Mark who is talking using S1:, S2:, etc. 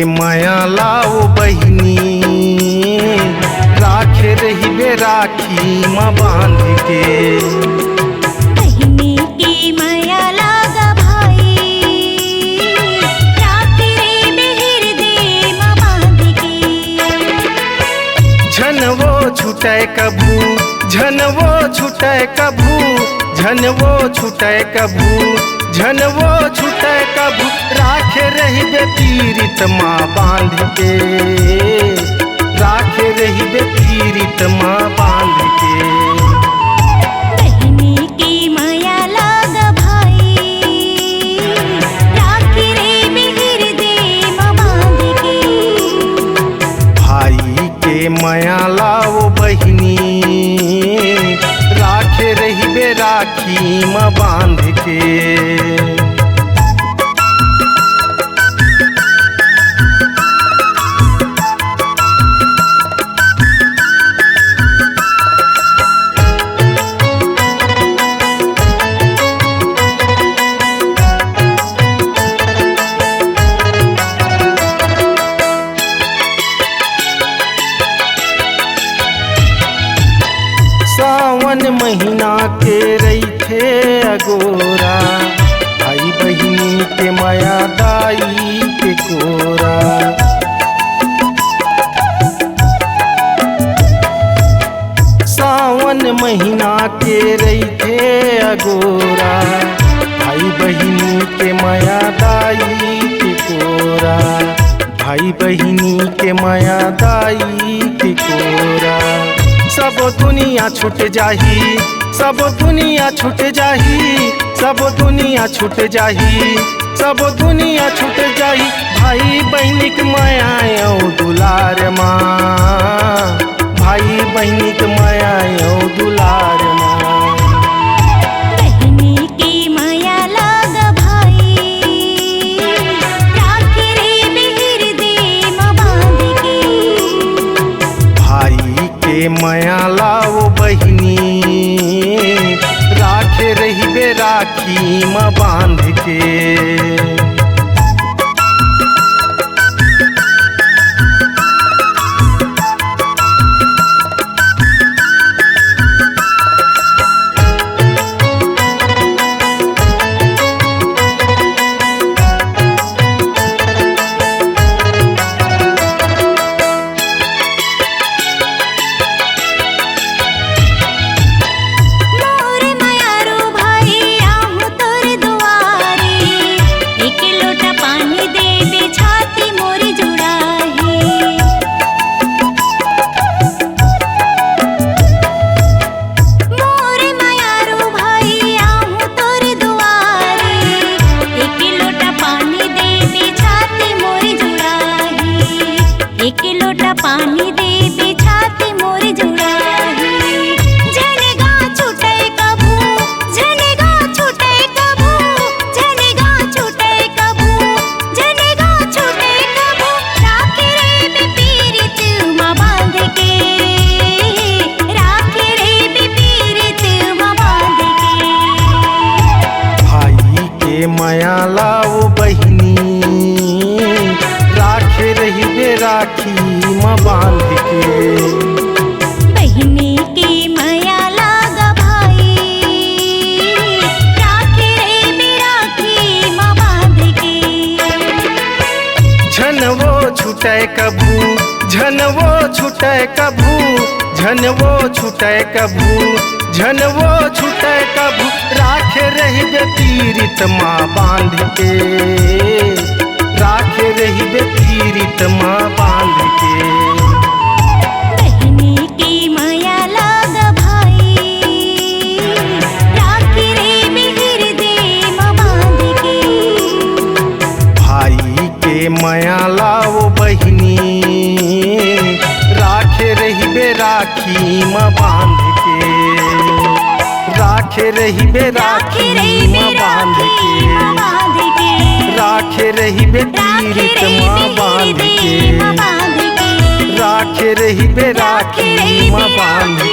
S1: माया लाओ बहिनी, राखे रही बे राखी माँ बांध के।
S2: बहिनी की माया लागा भाई, राखे रे बे हृदय माँ बांध के।
S1: झन वो छूटे कभू, झन वो छूटे कभू, झन वो छूटे कभू, झन वो छूटे कभू, राखे रही बे पीरित माँ बांध के, राखे रही बे पीरित माँ बांध के।
S2: बहिनी की माया लागा भाई, राखे रे बे हृदय माँ बांध के।
S1: भाई के माया लाओ बहिनी, राखे रही बे राखी माँ बांध के। सावन महीना के रही थे अगोरा, भाई बहिनी के माया दाई के कोरा। सावन महीना के रही थे अगोरा, भाई बहिनी के माया दाई के कोरा, भाई बहिनी के माया दाई के कोरा। सब दुनिया छूट जाही, सब दुनिया छूट जाही, सब दुनिया छूट जाही, सब दुनिया छूट जाही, भाई बहनिक माया दुलार माँ, भाई बहनिक माया दुलार माँ।
S2: बहिनी की माया लागा भाई, राखे रे बे हृदय माँ बांध के।
S1: भाई के माया लाओ बहिनी, राखे रही बे राखी माँ बांध के।
S2: एक लोटा पानी दे बे छाती मोर जुड़ाही। झनेगा छूटे कभू, झनेगा छूटे कभू, झनेगा छूटे कभू, झनेगा छूटे कभू, राखे रे बे पीरित माँ बांध के, राखे रे बे पीरित माँ बांध के।
S1: भाई के माया लाओ बहिनी, राखे रही बे राखी माँ बांध के।
S2: बहिनी की माया लागा भाई, राखे रे बे राखी माँ बांध के।
S1: झन वो छूटे कभू, झन वो छूटे कभू, झन वो छूटे कभू, झन वो छूटे कभू, राखे रही बे पीरित माँ बांध के, राखे रही बे पीरित माँ बांध के।
S2: बहिनी की माया लागा भाई, राखे रे बे हृदय माँ बांध के।
S1: भाई के माया लाओ बहिनी, राखे रही बे राखी माँ बांध के, राखे रही बे राखी माँ बांध के, राखे रही बे पीरित माँ बांध के, राखे रही बे राखी माँ बांध के।